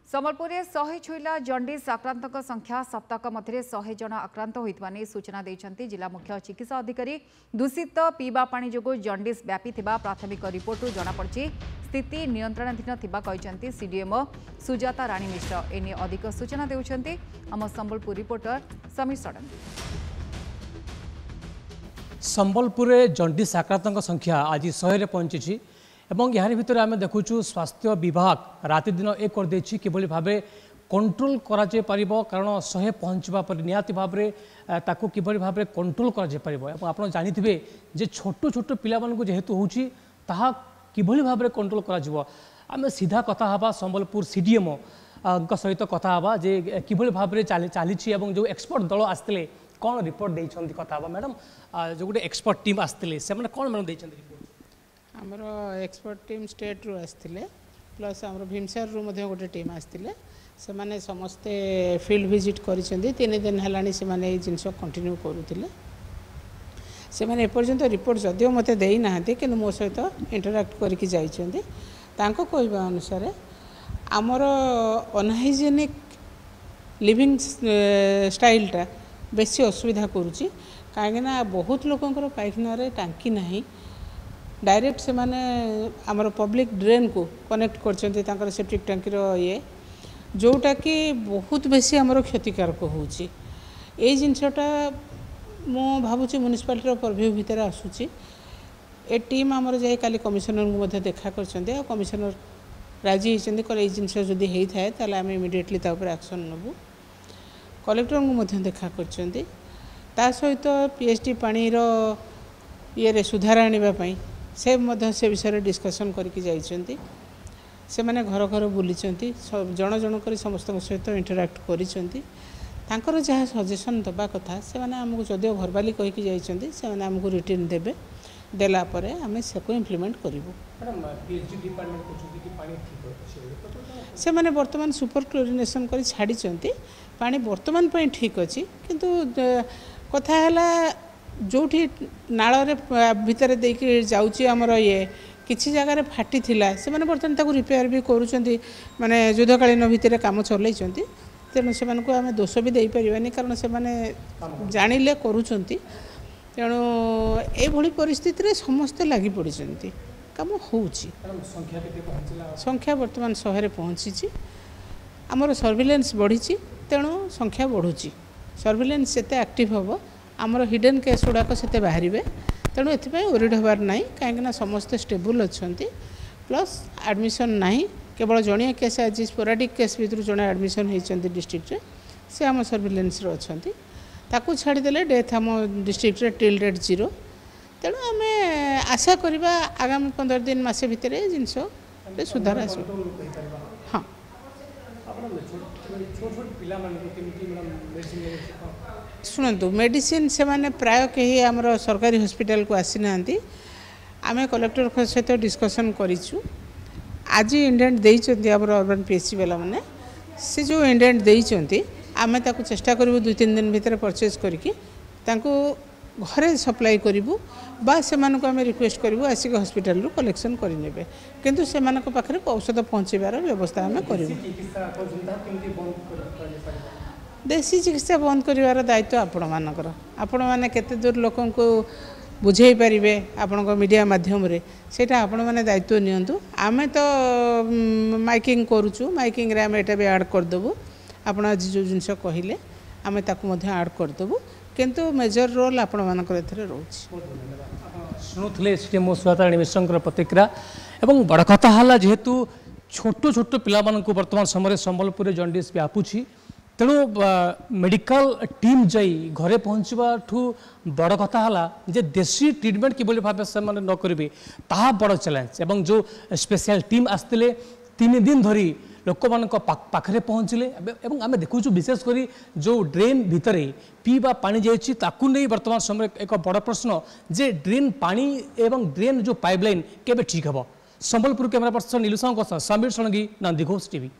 सम्बलपुर में 100 छुईला जंडिस आक्रांतक संख्या सप्ताह मध्य 100 जन आक्रांत होता सूचना देते जिला मुख्य चिकित्सा अधिकारी। दूषित पीवा पानी जो जंडिस व्यापी प्राथमिक रिपोर्ट जमापड़ी स्थिति नियंत्रणाधीन कहते सीडीएमओ सुजाता राणी मिश्र। एने अधिक सूचना देउछंती आम संबलपुर रिपोर्टर समीर षडंगी। संबलपुर में जंडिस आक्रांतक संख्या आज 100 पहुंची एवं यार भितर आम देखुचु स्वास्थ्य विभाग राति दिन एक करदे किभली भाव कंट्रोल करा कारण 100 पहुँचवा पर निहाती भाव ताकू किभली भाव कंट्रोल करा आप जानिथिबे जे छोटो छोटो पिला मानकु जेहेतु होउची ताहा किभली भाव कंट्रोल करा आम सीधा कथा हवा संबलपुर सीडीएमओ सहित कथा हवा जे किभली भाव चली जो एक्सपर्ट दल आसते कौन रिपोर्ट देइछंती कथा हवा। मैडम जो गोटे एक्सपर्ट टीम आसते से कौन मैडम देइछंती रिपोर्ट? आमर एक्सपर्ट टीम स्टेट रु आसते प्लस आमर भीमसार रु मध्य गोटे टीम आसते से माने समस्ते फील्ड विजिट करिसेंती 3 दिन हेलानी से माने ए जिंस कंटिन्यू करूतिले से माने एपर्यंत रिपोर्ट जदियो मते देई नाहंती कि मो सहित इंटरैक्ट करके जाइछंती तांको कहबा अनुसार आमर अनहाइजेनिक लिविंग स्टाइलटा बेसी असुविधा करूची काहेना बहुत लोकंकर पाइखाना रे टांकी नाही डायरेक्ट से माने आमर पब्लिक ड्रेन को कनेक्ट कर सेप्टिक टांकी ये जोटा कि बहुत बेसी आमर क्षतिकारक होउची ए जिनसटा मो भाबुची म्युनिसिपालिटी परव्यू भितर आसुची। ए टीम आमर जाई काली कमिशनर को मध्य देखा करछंते कमिशनर राजी होइछंती कर ए जिनस जदी हेई थाए ताले हम इमिडिएटली ता ऊपर एक्शन नबु। कलेक्टर को मध्य देखा करछंती ता सहित पीएचडी पानी रो ये रे सुधार आनिबा पई से विषय डिस्कसन करके जाइछंती से माने घर घर बुलीचंती जन जन कर समस्त सहित इंटरैक्ट करिसंती तांकर जहाँ सजेशन दबा कथा से माने हमको जदियो भरबाली कहि कि जाइछंती से माने हमको रिटर्न देबे देला परे हमें सेको इम्प्लीमेंट करिवो। मैडम पीएचडी डिपार्टमेंट को कि पानी ठीक से माने वर्तमान सुपर क्लोरिनेशन कर छाड़ीचंती पानी वर्तमान पई ठीक अछि किंतु कथा हला जोठी नाଳରେ भितर देकी जाउची हमर ये किछि जगह फाटी थिला से माने बर्तन ताको रिपेयर भी करूचंती माने युद्धकालीन भितर काम चलैचंती तेणु से मानको हमें दोष भी देई परिबानी कारण से माने जानिले करूचंती तेणु ए भली परिस्थिति रे समस्त लागि पड़िचंती काम होउची। संख्या वर्तमान 100 रे पहुंचीची हमर सर्विलेंस बढ़ीची तेणु संख्या बढ़ुची सर्विलेंस सेते एक्टिव होबो आमर हिडन केस गुड़ाक से बाहर तेणु ये ओरिड हबार ना कहीं समस्ते स्टेबल अच्छा प्लस एडमिशन ना केवल जड़िया केस आज स्पोराडिक केस भर जड़े एडमिशन होती डिस्ट्रिक्ट से आम सर्विलेंस अच्छा ताकू छाड़देले डेथ आम डिस्ट्रिक्ट टिल डेट 0 तेणु आम आशा करवा आगामी 15 दिन मसे भितर जिनस सुधार आस। हाँ शुणु मेडिसिन से माने प्राय कहीं आमर सरकारी हॉस्पिटल को आसी ना आम कलेक्टर सहित डिस्कसन करूँ आज इंडेंट देइचंती आमर अर्बन पीएचसी वाला माने से जो इंडेंट देइचंती आमे ताकू चेष्टा करूँ 2-3 दिन भीतर परचेज करके तांको घरे सप्लाई करूँ बा से आम रिक्वेस्ट करूँ आसिक हॉस्पिटल रू कलेक्शन करें किंतु से पाखे औषध पहुँचार व्यवस्था आम करूँ। देशी चिकित्सा बंद कर दायित्व आपण मानकर आपण मैंने केते दूर लोक बुझे पारे आपण मीडिया माध्यम रे सेटा आपण मैंने दायित्व नियंतु आमे तो माइकिंग करूचु माइकिंग रे आमे एटा भी ऐड कर देबु आपण आज जो जिंस कहिले आमे ताकू मध्य ऐड कर देबु किंतु मेजर रोल आपण मानकर एथरे रहउछि। शुणुले सीएमओ सुजाता राणी मिश्र प्रतिक्रिया एवं बड़ कथा हला जेहेतु छोट छोट पिला मानकु वर्तमान समय संबलपुर जंडिस व्यापुछि तेणु मेडिकल टीम जाई घरे पहुँचवा बड़ कथा हला जे देशी ट्रिटमेंट किभली भाव से न करेंगे ताहा बड़ चैलेंज एवं जो स्पेशल टीम आसते 3 दिन धरी लोक मान पाखरे पहुँचले एवं आम देखु विशेषकर जो ड्रेन भितर पीवा पानी जाइए ताकू नहीं वर्तमान समय एक बड़ प्रश्न जे ड्रेन पानी एवं ड्रेन जो पाइपलाइन केबे ठीक हम। संबलपुर कैमरा पर्सन नीलू साहू समीर षडंगी नंदीघोष टीवी।